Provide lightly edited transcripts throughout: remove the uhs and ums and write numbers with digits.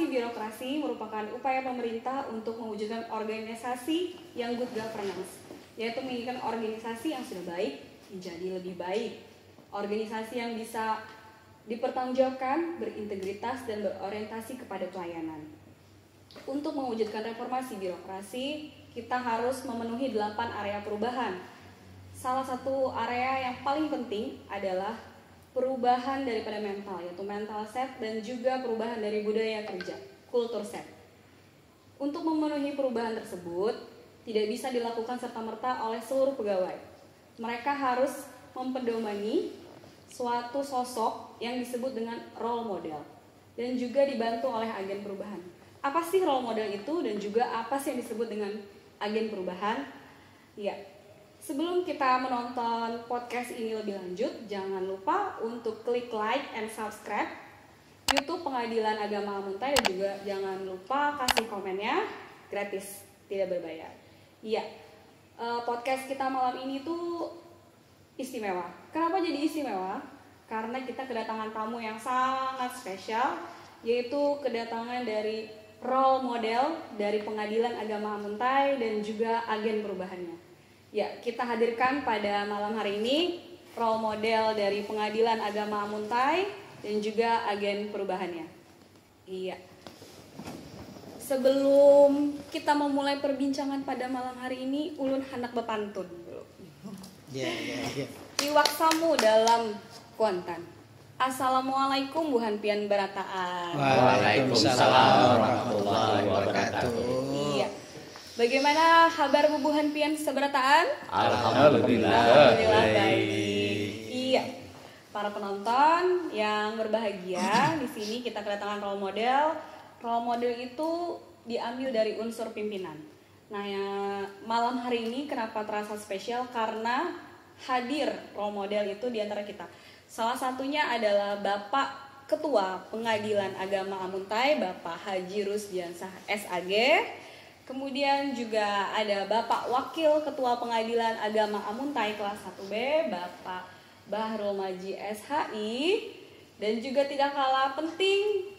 Reformasi birokrasi merupakan upaya pemerintah untuk mewujudkan organisasi yang good governance, yaitu menginginkan organisasi yang sudah baik menjadi lebih baik. Organisasi yang bisa dipertanggungjawabkan, berintegritas, dan berorientasi kepada pelayanan. Untuk mewujudkan reformasi birokrasi, kita harus memenuhi 8 area perubahan. Salah satu area yang paling penting adalah perubahan daripada mental, yaitu mental set, dan juga perubahan dari budaya kerja, culture set. Untuk memenuhi perubahan tersebut, tidak bisa dilakukan serta-merta oleh seluruh pegawai. Mereka harus mempedomani suatu sosok yang disebut dengan role model, dan juga dibantu oleh agen perubahan. Apa sih role model itu, dan juga apa sih yang disebut dengan agen perubahan? Ya. Sebelum kita menonton podcast ini lebih lanjut, jangan lupa untuk klik like and subscribe YouTube Pengadilan Agama Al-Muntai, dan juga jangan lupa kasih komennya, gratis, tidak berbayar. Iya, podcast kita malam ini tuh istimewa. Kenapa jadi istimewa? Karena kita kedatangan tamu yang sangat spesial, yaitu kedatangan dari role model dari Pengadilan Agama Al-Muntai dan juga agen perubahannya. Ya, kita hadirkan pada malam hari ini role model dari Pengadilan Agama Al-Muntai dan juga agen perubahannya. Iya. Sebelum kita memulai perbincangan pada malam hari ini, ulun hendak bepantun dulu. Iya. Iwak samu dalam Kuantan. Assalamualaikum Buhan Pian Barataan. Waalaikumsalam warahmatullahi wabarakatuh. Iya. Bagaimana kabar Buhan Pian Seberataan? Alhamdulillah baik. Iya. Para penonton yang berbahagia, di sini kita kedatangan role model. Role model itu diambil dari unsur pimpinan. Nah, ya, malam hari ini kenapa terasa spesial? Karena hadir role model itu di antara kita. Salah satunya adalah Bapak Ketua Pengadilan Agama Al-Muntai, Bapak Haji Rusdiansah SAG. Kemudian juga ada Bapak Wakil Ketua Pengadilan Agama Al-Muntai kelas 1B, Bapak Bahrul Maji SHI. Dan juga tidak kalah penting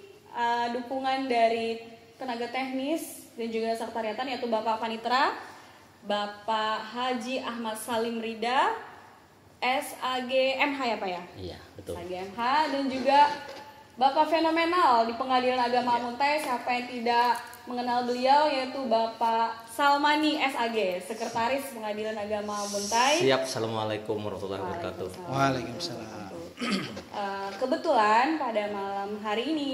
dukungan dari tenaga teknis dan juga sekretariatan, yaitu Bapak Panitra, Bapak Haji Ahmad Salim Rida, SAG MH ya Pak ya? Iya, betul. SAG MH, dan juga Bapak fenomenal di Pengadilan Agama Al-Muntai, siapa yang tidak mengenal beliau, yaitu Bapak Salmani SAG, Sekretaris Pengadilan Agama Al-Muntai. Siap, Assalamualaikum warahmatullahi wabarakatuh. Waalaikumsalam. Kebetulan pada malam hari ini,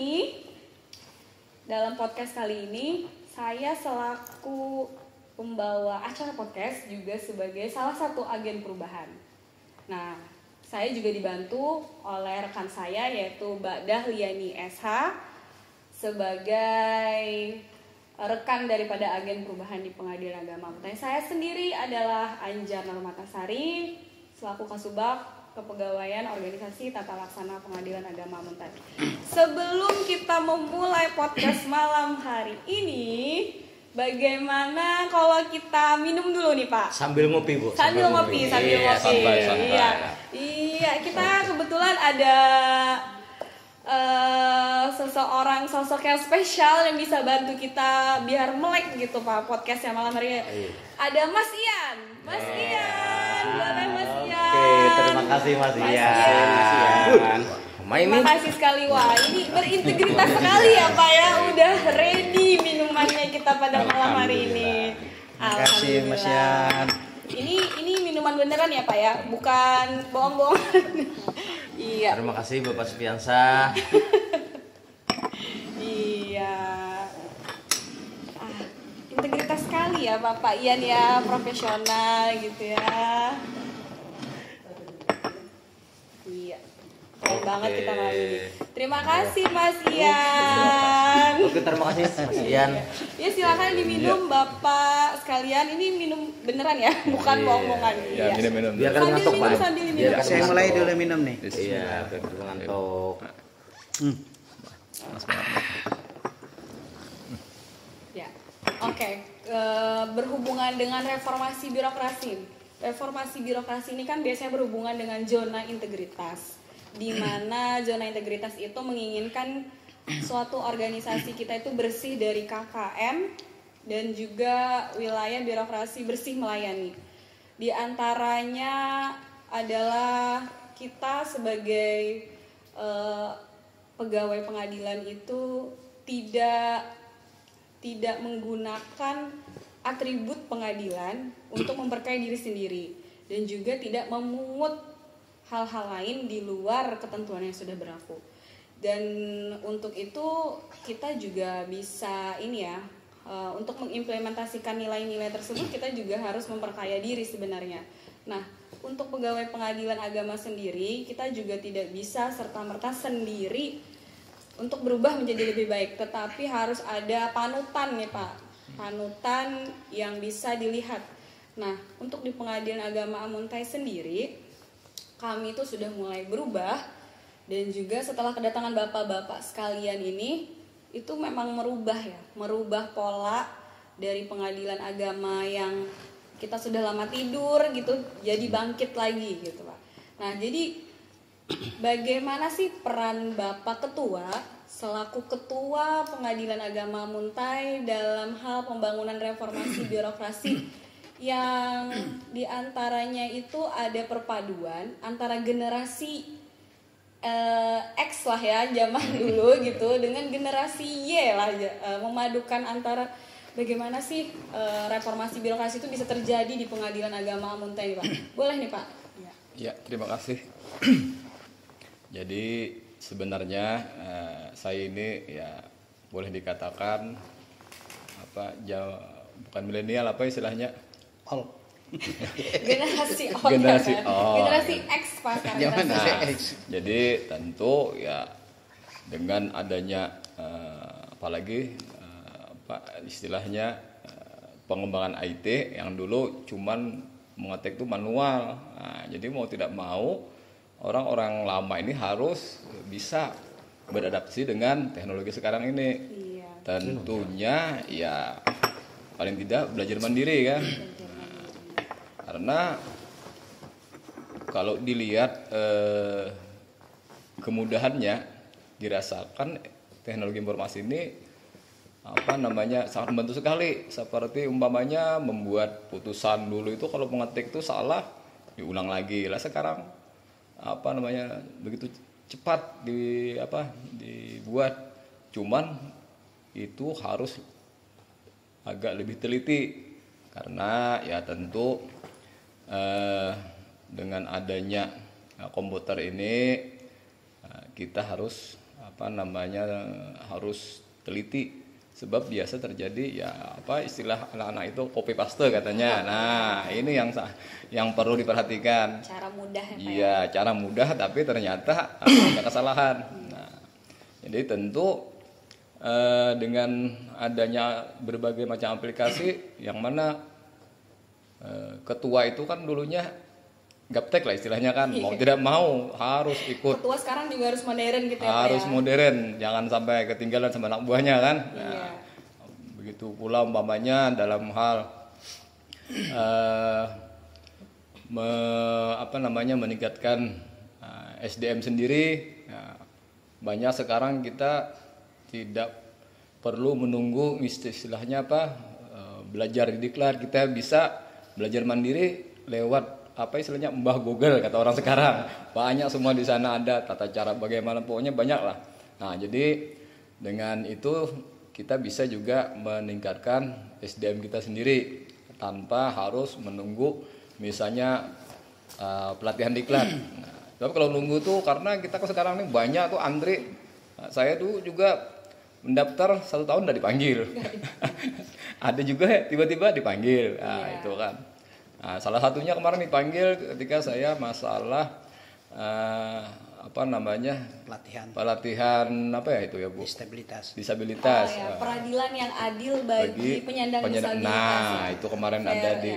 dalam podcast kali ini, saya selaku pembawa acara podcast juga sebagai salah satu agen perubahan. Nah, saya juga dibantu oleh rekan saya, yaitu Mbak Dahliani SH, sebagai rekan daripada agen perubahan di Pengadilan Agama Al-Muntai. Saya sendiri adalah Anjar Narmatasari, selaku Kasubag Kepegawaian Organisasi Tata Laksana Pengadilan Agama Al-Muntai. Sebelum kita memulai podcast malam hari ini, bagaimana kalau kita minum dulu nih Pak? Sambil ngopi, Bu. Sambil ngopi. Santai. Iya, kita kebetulan ada seseorang sosok yang spesial yang bisa bantu kita biar melek gitu Pak podcastnya malam hari ini. Ada Mas Ian. Boleh Mas Ian. Oke, terima kasih Mas Ian. Terima kasih sekali, wah ini berintegritas sekali ya Pak ya, udah ready minumannya kita pada malam hari ini. Terima kasih Mas Ian. Ini minuman beneran ya Pak ya, bukan bohong-bohongan. Iya. Terima kasih Bapak Supiansa. Iya. Integritas sekali ya Bapak Ian ya, profesional gitu ya. Iya. Keren banget kita malam ini. Terima kasih Mas Ian. Oke, terima kasih Mas Ian. Ya silakan diminum Bapak sekalian. Ini minum beneran ya, bukan bohong-bohongan. Ya, minum. Biar kan ngantuk, Pak. Sambil minum. Biar Saya mulai dulu minum nih. Iya, biar ngantuk. Ya, oke. Berhubungan dengan reformasi birokrasi. Reformasi birokrasi ini kan biasanya berhubungan dengan zona integritas, di mana zona integritas itu menginginkan suatu organisasi kita itu bersih dari KKM dan juga wilayah birokrasi bersih melayani. Di antaranya adalah kita sebagai pegawai pengadilan itu tidak menggunakan atribut pengadilan untuk memperkaya diri sendiri dan juga tidak memungut hal-hal lain di luar ketentuan yang sudah berlaku. Dan untuk itu kita juga bisa untuk mengimplementasikan nilai-nilai tersebut kita juga harus memperkaya diri sebenarnya. Nah, untuk pegawai pengadilan agama sendiri kita juga tidak bisa serta-merta sendiri untuk berubah menjadi lebih baik, tetapi harus ada panutan nih Pak, panutan yang bisa dilihat. Nah, untuk di pengadilan agama Amuntai sendiri kami itu sudah mulai berubah, dan juga setelah kedatangan bapak-bapak sekalian ini itu memang merubah pola dari pengadilan agama yang kita sudah lama tidur gitu jadi bangkit lagi gitu Pak. Nah, jadi bagaimana sih peran Bapak Ketua selaku Ketua Pengadilan Agama Muntai dalam hal pembangunan reformasi birokrasi yang diantaranya itu ada perpaduan antara generasi X lah ya zaman dulu gitu dengan generasi Y lah, memadukan antara bagaimana sih reformasi birokrasi itu bisa terjadi di Pengadilan Agama Muntai Pak. Boleh nih Pak? Ya, terima kasih. Jadi sebenarnya saya ini ya boleh dikatakan bukan milenial, apa istilahnya? Generasi X Pak sekarang. Jadi tentu ya dengan adanya apalagi istilahnya pengembangan IT yang dulu cuman mengetik itu manual. Nah, jadi mau tidak mau orang-orang lama ini harus bisa beradaptasi dengan teknologi sekarang ini. Iya. Tentunya ya paling tidak belajar mandiri kan. Karena kalau dilihat kemudahannya dirasakan teknologi informasi ini sangat membantu sekali. Seperti umpamanya membuat putusan dulu itu kalau mengetik itu salah diulang lagi. Lah sekarang begitu cepat dibuat. Cuman itu harus agak lebih teliti karena ya tentu dengan adanya komputer ini kita harus harus teliti, sebab biasa terjadi istilah anak-anak itu copy paste katanya. Nah, ini yang perlu diperhatikan. Cara mudah ya Pak. Iya, cara mudah tapi ternyata ada kesalahan. Nah, jadi tentu dengan adanya berbagai macam aplikasi yang mana ketua itu kan dulunya gaptek lah istilahnya kan, mau tidak mau harus ikut. Ketua sekarang juga harus modern gitu ya harus Pak ya? Modern, jangan sampai ketinggalan sama anak buahnya kan. Nah, begitu pula umpamanya dalam hal meningkatkan SDM sendiri. Nah, banyak sekarang kita tidak perlu menunggu istilahnya belajar di diklat, kita bisa belajar mandiri lewat istilahnya mbah Google kata orang sekarang. Banyak semua di sana ada tata cara bagaimana, pokoknya banyak lah. Nah, jadi dengan itu kita bisa juga meningkatkan SDM kita sendiri tanpa harus menunggu misalnya pelatihan diklat. Nah, tapi kalau nunggu tuh karena kita sekarang ini banyak tuh antri. Nah, saya tuh juga mendaftar 1 tahun udah dipanggil. Ada juga tiba-tiba dipanggil. Nah, itu kan. Nah, salah satunya kemarin dipanggil ketika saya masalah pelatihan itu ya Bu? Disabilitas. Peradilan yang adil bagi penyandang disabilitas. Nah, itu kemarin ada di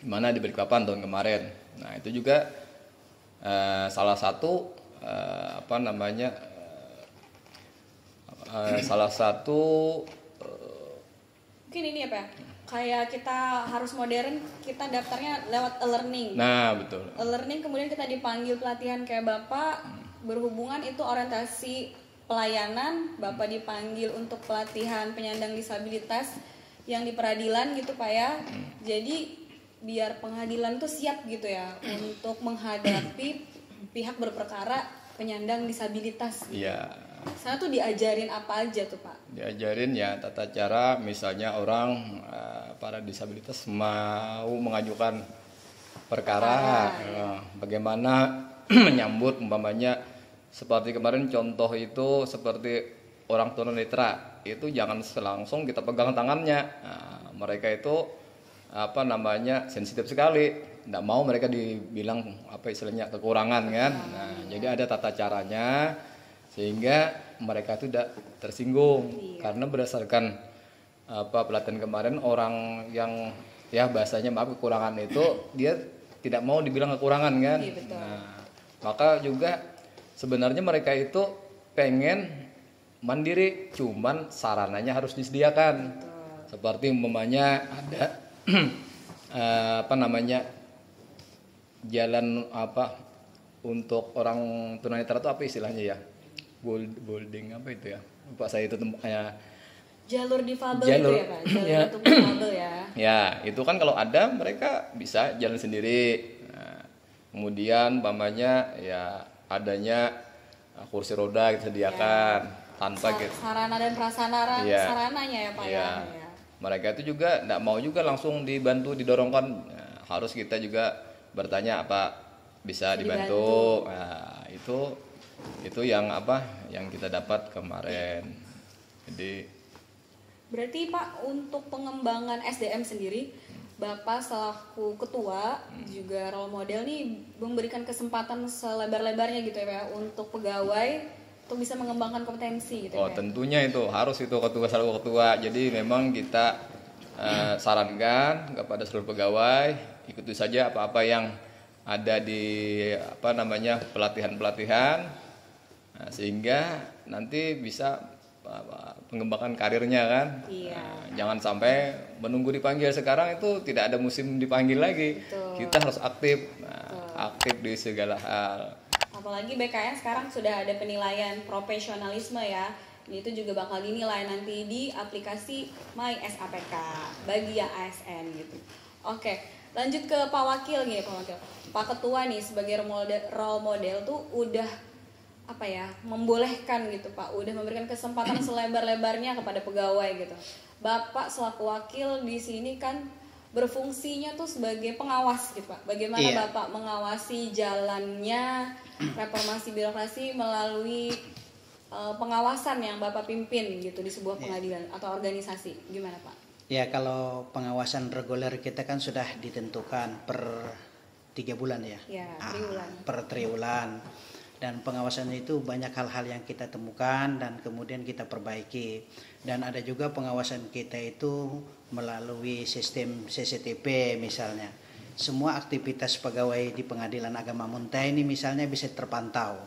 mana di Balikpapan tahun kemarin. Nah, itu juga salah satu mungkin ini apa ya? Kayak kita harus modern, kita daftarnya lewat e-learning. Nah, betul. E-learning kemudian kita dipanggil pelatihan kayak Bapak, berhubungan itu orientasi pelayanan, Bapak dipanggil untuk pelatihan penyandang disabilitas yang di peradilan gitu Pak ya. Jadi biar pengadilan tuh siap gitu ya untuk menghadapi pihak berperkara penyandang disabilitas. Iya. Saya tuh diajarin apa aja tuh Pak? Diajarin ya tata cara, misalnya orang para disabilitas mau mengajukan perkara, bagaimana menyambut umpamanya seperti kemarin contoh itu seperti orang tunanetra itu jangan langsung kita pegang tangannya. Mereka itu sensitif sekali, tidak mau mereka dibilang istilahnya kekurangan kan. Jadi ada tata caranya sehingga mereka itu tidak tersinggung. Karena berdasarkan pelatihan kemarin orang yang ya bahasanya kekurangan itu dia tidak mau dibilang kekurangan kan. Betul. Maka juga sebenarnya mereka itu pengen mandiri, cuman sarananya harus disediakan. Betul. Seperti umpamanya ada jalan untuk orang tunanetra itu apa istilahnya ya? Bolding apa itu ya? Lupa saya itu jalur difabel itu ya Pak? Jalur untuk difabel ya? Ya, itu kan kalau ada mereka bisa jalan sendiri. Kemudian ya adanya kursi roda kita sediakan tanpa sarana dan prasarana sarananya ya Pak ya. Mereka itu juga tidak mau juga langsung dibantu didorongkan, harus kita juga bertanya apa bisa dibantu. Nah, itu yang kita dapat kemarin. Jadi berarti Pak untuk pengembangan SDM sendiri Bapak selaku ketua juga role model nih memberikan kesempatan selebar-lebarnya gitu ya Pak untuk pegawai untuk bisa mengembangkan kompetensi gitu ya. Tentunya itu harus itu selaku ketua. Jadi memang kita sarankan kepada seluruh pegawai ikuti saja apa-apa yang ada di pelatihan-pelatihan sehingga nanti bisa pengembangan karirnya kan. Jangan sampai menunggu dipanggil. Sekarang itu tidak ada musim dipanggil lagi. Betul. Kita harus aktif aktif di segala hal. Apalagi BKN sekarang sudah ada penilaian profesionalisme ya. Itu juga bakal dinilai nanti di aplikasi My SAPK bagi yang ASN gitu. Oke, lanjut ke Pak Wakil nih, Pak Wakil. Pak Ketua nih sebagai role model tuh udah membolehkan gitu Pak, udah memberikan kesempatan selebar-lebarnya kepada pegawai gitu. Bapak selaku wakil di sini kan berfungsinya tuh sebagai pengawas gitu Pak. Bagaimana Bapak mengawasi jalannya reformasi birokrasi melalui pengawasan yang Bapak pimpin gitu di sebuah pengadilan atau organisasi, gimana Pak? Ya, kalau pengawasan reguler kita kan sudah ditentukan per 3 bulan ya. Triwulan. Per triwulan. Dan pengawasan itu banyak hal-hal yang kita temukan dan kemudian kita perbaiki. Dan ada juga pengawasan kita itu melalui sistem CCTV misalnya. Semua aktivitas pegawai di Pengadilan Agama Muntai ini misalnya bisa terpantau.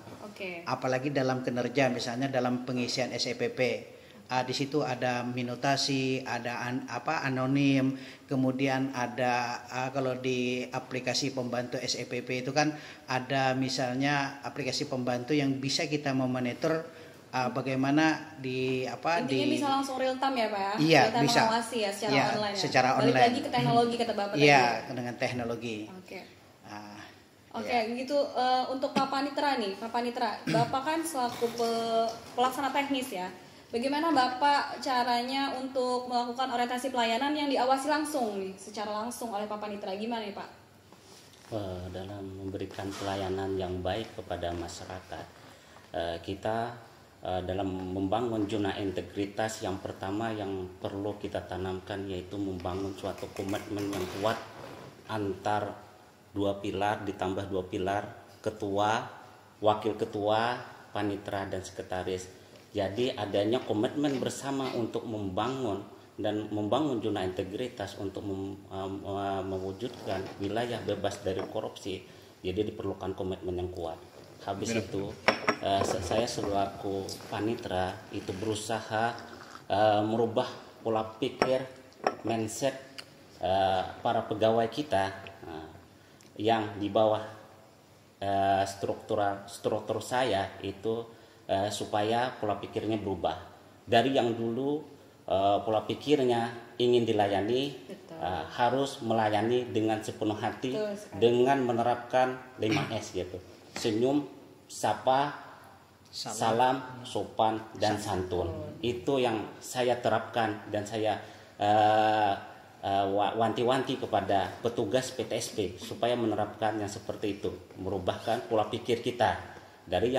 Apalagi dalam kinerja, misalnya dalam pengisian SEPP. Di situ ada minutasi, ada anonim, kemudian ada kalau di aplikasi pembantu SEPP itu kan ada misalnya aplikasi pembantu yang bisa kita memonitor bagaimana intinya bisa langsung real time ya Pak ya? Iya, kita bisa mengawasi ya secara online ya? Secara balik online. Lagi ke teknologi kata Bapak tadi. Iya, dengan teknologi. Gitu untuk Pak Panitra nih, Pak Panitra, Bapak kan selaku pelaksana teknis ya. Bagaimana Bapak caranya untuk melakukan orientasi pelayanan yang diawasi langsung nih, secara langsung oleh Pak Panitra, gimana nih Pak? Dalam memberikan pelayanan yang baik kepada masyarakat, kita dalam membangun zona integritas yang pertama yang perlu kita tanamkan yaitu membangun suatu komitmen yang kuat antar 2 pilar ditambah 2 pilar, ketua, wakil ketua, panitra dan sekretaris. Jadi adanya komitmen bersama untuk membangun zona integritas untuk mewujudkan wilayah bebas dari korupsi. Jadi diperlukan komitmen yang kuat. Habis itu saya selaku panitra itu berusaha merubah pola pikir, mindset para pegawai kita yang di bawah struktur saya itu supaya pola pikirnya berubah dari yang dulu pola pikirnya ingin dilayani, harus melayani dengan sepenuh hati, dengan menerapkan 5S gitu, senyum, sapa, salam, sopan, dan santun. Itu yang saya terapkan dan saya wanti-wanti kepada petugas PTSP supaya menerapkan yang seperti itu, merubahkan pola pikir kita dari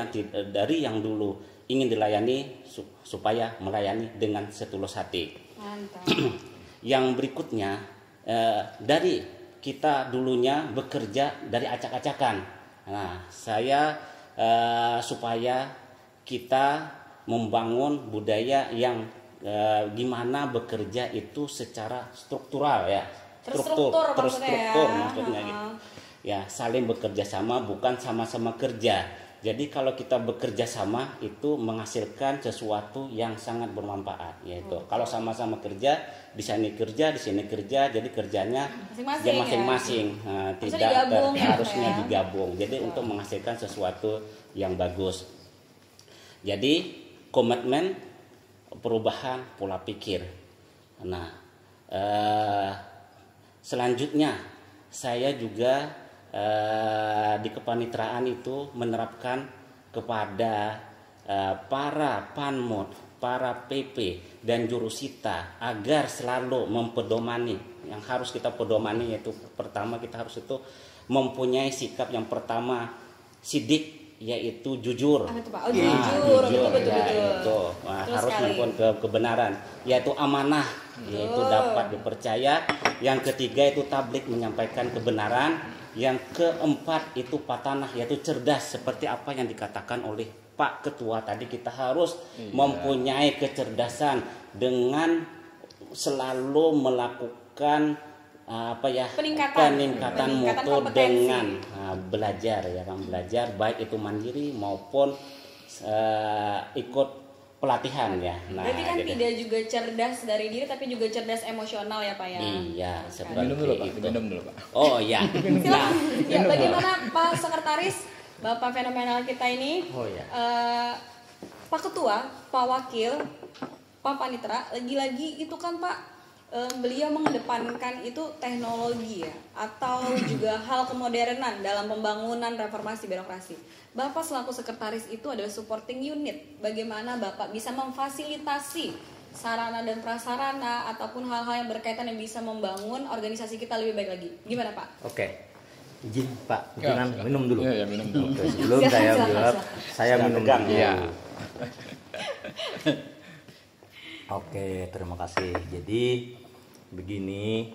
yang dulu ingin dilayani supaya melayani dengan setulus hati. Mantap. Yang berikutnya, dari kita dulunya bekerja dari acak-acakan. Nah, saya supaya kita membangun budaya yang gimana bekerja itu secara struktural ya, terstruktur maksudnya gitu. Ya, saling bekerja sama, bukan sama-sama kerja. Jadi kalau kita bekerja sama itu menghasilkan sesuatu yang sangat bermanfaat, yaitu kalau sama-sama kerja, di sini kerja, jadi kerjanya masing-masing, tidak harusnya digabung. Jadi untuk menghasilkan sesuatu yang bagus. Jadi komitmen perubahan pola pikir. Nah, selanjutnya saya juga di kepanitraan itu menerapkan kepada para panmot, para PP dan jurusita agar selalu mempedomani yang harus kita pedomani, yaitu pertama kita harus itu mempunyai sikap yang pertama sidik, yaitu jujur. Jujur. Betul. Harus mempunyai kebenaran, yaitu amanah, yaitu dapat dipercaya. Yang ketiga itu tablik, menyampaikan kebenaran. Yang keempat itu patanah, yaitu cerdas, seperti apa yang dikatakan oleh Pak Ketua tadi. Kita harus mempunyai kecerdasan dengan selalu melakukan peningkatan mutu dengan belajar baik itu mandiri maupun ikut pelatihan ya. Nah, berarti kan tidak juga cerdas dari diri tapi juga cerdas emosional ya Pak ya. Iya, seperti minum dulu, Pak. itu. Minum dulu, Pak. Oh ya. Silakan. Ya, bagaimana Pak Sekretaris, Bapak fenomenal kita ini? Oh ya. Pak Ketua, Pak Wakil, Pak Panitra, lagi-lagi itu kan Pak, beliau mengedepankan itu teknologi ya, atau juga hal kemodernan dalam pembangunan reformasi birokrasi. Bapak selaku sekretaris itu adalah supporting unit. Bagaimana Bapak bisa memfasilitasi sarana dan prasarana ataupun hal-hal yang berkaitan yang bisa membangun organisasi kita lebih baik lagi. Gimana Pak? Oke. Izin Pak, jangan minum dulu. Iya, minum dulu. Oke, sebelum saya jawab, saya minum dulu. Ya. Oke, terima kasih. Jadi begini,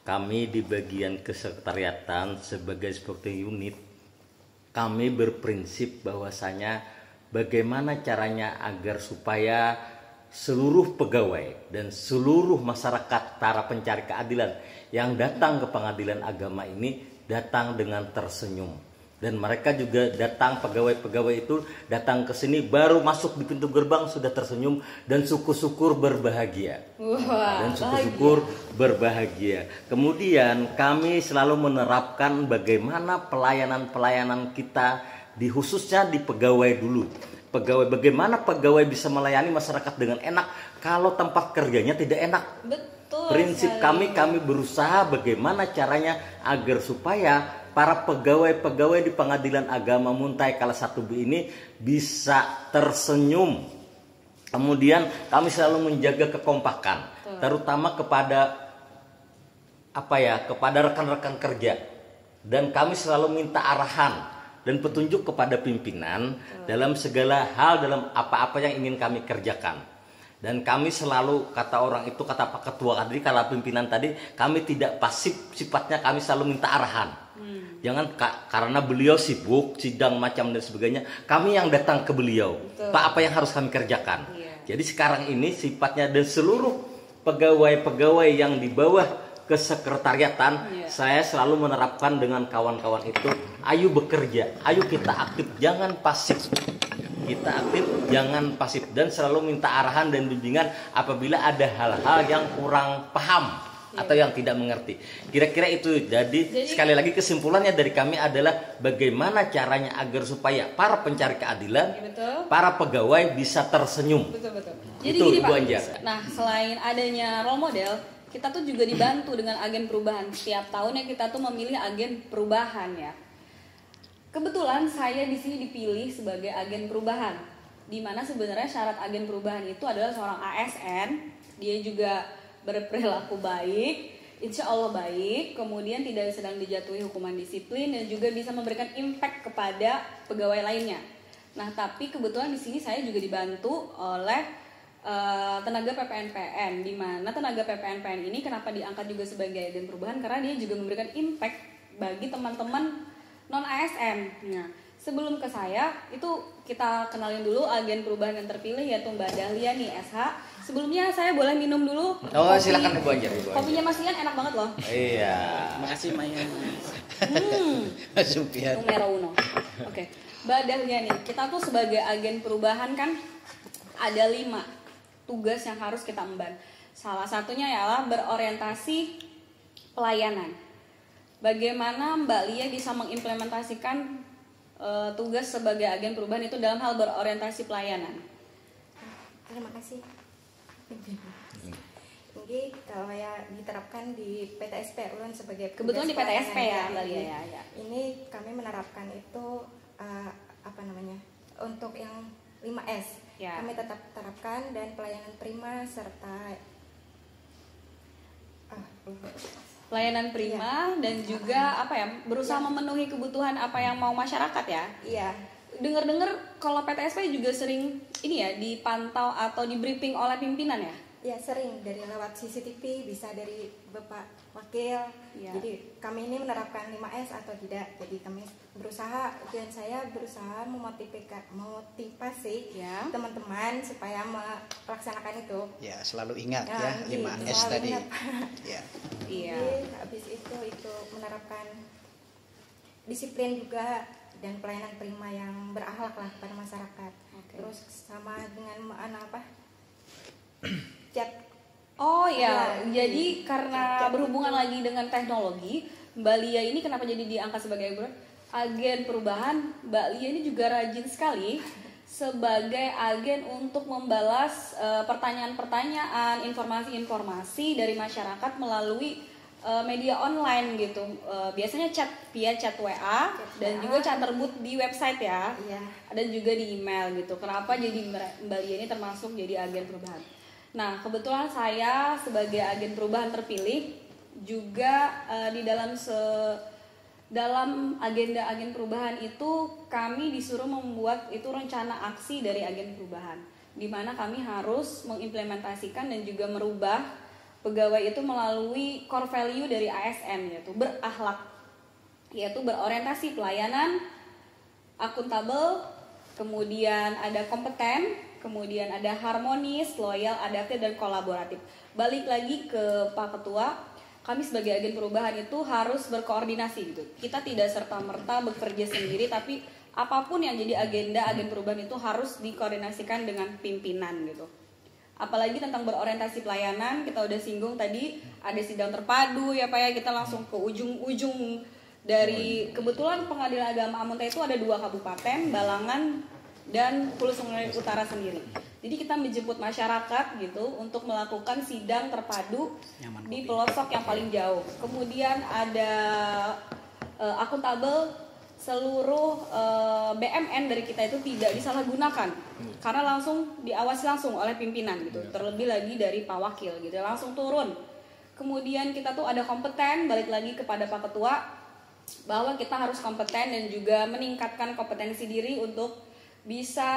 kami di bagian kesekretariatan sebagai supporting unit, kami berprinsip bahwasanya bagaimana caranya agar supaya seluruh pegawai dan seluruh masyarakat para pencari keadilan yang datang ke pengadilan agama ini datang dengan tersenyum. Dan mereka juga datang, pegawai-pegawai itu datang ke sini baru masuk di pintu gerbang sudah tersenyum dan syukur-syukur berbahagia. Berbahagia. Kemudian kami selalu menerapkan bagaimana pelayanan-pelayanan kita khususnya di pegawai dulu. Bagaimana pegawai bisa melayani masyarakat dengan enak kalau tempat kerjanya tidak enak. Betul. Prinsip kami berusaha bagaimana caranya agar supaya para pegawai-pegawai di Pengadilan Agama Muntai Kala 1B ini bisa tersenyum. Kemudian kami selalu menjaga kekompakan, terutama kepada rekan-rekan kerja. Dan kami selalu minta arahan dan petunjuk kepada pimpinan dalam segala hal, dalam apa-apa yang ingin kami kerjakan. Dan kami selalu, kata Pak Ketua tadi, kala pimpinan tadi, kami tidak pasif sifatnya, kami selalu minta arahan. Jangan karena beliau sibuk sidang macam dan sebagainya, kami yang datang ke beliau. Betul. Pak, apa yang harus kami kerjakan? Jadi sekarang ini sifatnya dan seluruh pegawai-pegawai yang di bawah kesekretariatan, saya selalu menerapkan dengan kawan-kawan itu, ayo bekerja, ayo kita aktif, jangan pasif. Kita aktif, jangan pasif, dan selalu minta arahan dan bimbingan apabila ada hal-hal yang kurang paham atau yang tidak mengerti. Kira-kira itu. Jadi sekali lagi kesimpulannya dari kami adalah bagaimana caranya agar supaya para pencari keadilan, betul, para pegawai bisa tersenyum. Betul. Jadi Itu, gini Bu Pak. Anjar. Nah, selain adanya role model, kita tuh juga dibantu dengan agen perubahan. Setiap tahunnya kita tuh memilih agen perubahan ya. Kebetulan saya di sini dipilih sebagai agen perubahan, di mana sebenarnya syarat agen perubahan itu adalah seorang ASN, dia juga berperilaku baik, insya Allah baik, kemudian tidak sedang dijatuhi hukuman disiplin dan juga bisa memberikan impact kepada pegawai lainnya. Nah, tapi kebetulan di sini saya juga dibantu oleh tenaga PPNPN, di mana tenaga PPNPN ini kenapa diangkat juga sebagai agen perubahan, karena dia juga memberikan impact bagi teman-teman non ASN. Nah, sebelum ke saya itu kita kenalin dulu agen perubahan yang terpilih, yaitu Mbak Dahlia nih SH. Sebelumnya saya boleh minum dulu. Oh, silakan Bu Anjar. Kopinya Mas Ian enak banget loh. Iya. Makasih Maya. Supian. Numero uno. Oke, Mbak Dahlia nih, kita tuh sebagai agen perubahan kan ada 5 tugas yang harus kita emban. Salah satunya ialah berorientasi pelayanan. Bagaimana Mbak Lia bisa mengimplementasikan tugas sebagai agen perubahan itu dalam hal berorientasi pelayanan? Terima kasih. Ini kalau ya diterapkan di PTSP Ulun sebagai kebetulan di PTSP ya Mbak Lia ya. Ini kami menerapkan itu untuk yang 5S. Ya. Kami tetap terapkan dan pelayanan prima serta pelayanan prima dan juga berusaha memenuhi kebutuhan apa yang mau masyarakat ya. Iya. Dengar-dengar kalau PTSP juga sering ini ya dipantau atau di briefing oleh pimpinan ya. Ya, sering dari lewat CCTV, bisa dari Bapak Wakil. Ya. Jadi kami ini menerapkan 5S atau tidak. Jadi kami berusaha dan saya berusaha memotivasi Ya. teman-teman supaya melaksanakan itu. Ya, selalu ingat Ya, ya 5S selalu tadi. ingat. Ya. Iya. Jadi habis itu menerapkan disiplin juga dan pelayanan prima yang berakhlak lah pada masyarakat. Oke. Terus sama dengan chat. Oh ya, Ya, jadi karena berhubungan lagi dengan teknologi, Mbak Lia ini kenapa jadi diangkat sebagai agen perubahan? Mbak Lia ini juga rajin sekali sebagai agen untuk membalas pertanyaan-pertanyaan, informasi-informasi dari masyarakat melalui media online gitu. Biasanya chat via chat WA dan juga chat terbut di website ya. Iya. Ada juga di email gitu. Kenapa jadi Mbak Lia ini termasuk jadi agen perubahan? Nah, kebetulan saya sebagai agen perubahan terpilih juga di dalam agenda agen perubahan itu kami disuruh membuat itu rencana aksi dari agen perubahan, di mana kami harus mengimplementasikan dan juga merubah pegawai itu melalui core value dari ASN, yaitu berakhlak, yaitu berorientasi pelayanan, akuntabel, kemudian ada kompeten, kemudian ada harmonis, loyal, adaptif, dan kolaboratif. Balik lagi ke Pak Ketua, kami sebagai agen perubahan itu harus berkoordinasi gitu. Kita tidak serta-merta bekerja sendiri, tapi apapun yang jadi agenda agen perubahan itu harus dikoordinasikan dengan pimpinan gitu. Apalagi tentang berorientasi pelayanan, kita udah singgung tadi, ada sidang terpadu ya Pak ya, kita langsung ke ujung-ujung dari kebetulan Pengadilan Agama Amuntai itu ada 2 kabupaten, Balangan dan Hulu Sungai Utara sendiri. Jadi kita menjemput masyarakat gitu untuk melakukan sidang terpadu di pelosok yang paling jauh. Kemudian ada akuntabel, seluruh BMN dari kita itu tidak disalahgunakan karena langsung diawasi langsung oleh pimpinan gitu. Terlebih lagi dari Pak Wakil gitu, langsung turun. Kemudian kita tuh ada kompeten, balik lagi kepada Pak Ketua bahwa kita harus kompeten dan juga meningkatkan kompetensi diri untuk bisa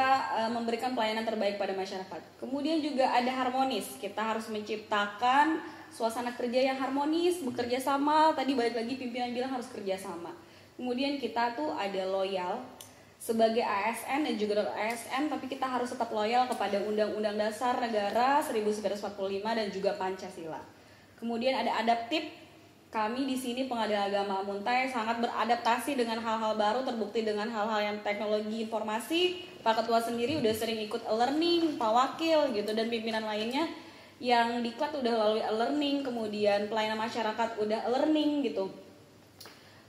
memberikan pelayanan terbaik pada masyarakat. Kemudian juga ada harmonis. Kita harus menciptakan suasana kerja yang harmonis, bekerja sama. Tadi balik lagi pimpinan bilang harus kerja sama. Kemudian kita tuh ada loyal sebagai ASN dan juga non ASN, tapi kita harus tetap loyal kepada Undang-Undang Dasar Negara 1945 dan juga Pancasila. Kemudian ada adaptif. Kami di sini Pengadilan Agama Amuntai sangat beradaptasi dengan hal-hal baru, terbukti dengan hal-hal yang teknologi informasi. Pak Ketua sendiri udah sering ikut e-learning, Pak Wakil gitu dan pimpinan lainnya. yang diklat udah melalui e-learning, kemudian pelayanan masyarakat udah e-learning gitu.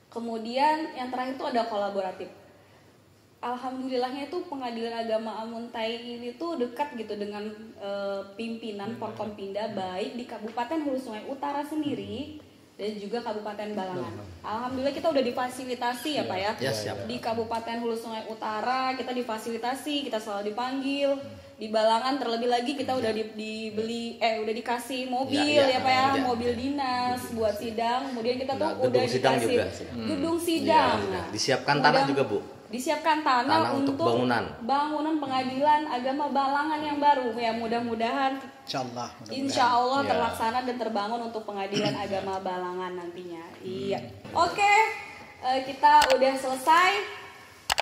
Kemudian yang terakhir itu ada kolaboratif. Alhamdulillahnya itu Pengadilan Agama Amuntai ini tuh dekat gitu dengan pimpinan Forkompinda, baik di Kabupaten Hulu Sungai Utara sendiri dan juga Kabupaten Balangan. Alhamdulillah kita udah difasilitasi ya Pak ya. Di Kabupaten Hulu Sungai Utara kita difasilitasi, kita selalu dipanggil. Di Balangan terlebih lagi kita udah udah dikasih mobil ya Pak ya, mobil dinas buat sidang. Kemudian kita tuh udah dikasih gedung sidang. Disiapkan tanah juga Bu. Disiapkan tanah untuk bangunan Pengadilan Agama Balangan yang baru ya, mudah-mudahan Insya Allah terlaksana dan terbangun untuk Pengadilan Agama Balangan nantinya. Iya. Oke, kita udah selesai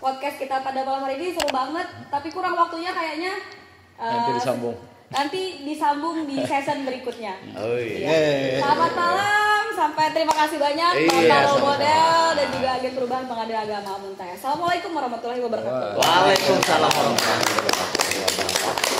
podcast kita pada malam hari ini, seru banget. Tapi kurang waktunya kayaknya. Nanti disambung di season berikutnya. Selamat malam, terima kasih banyak Bapak Role Model dan juga Agen Perubahan Pengadilan Agama Amuntai. Assalamualaikum warahmatullahi wabarakatuh. Waalaikumsalam warahmatullahi wabarakatuh.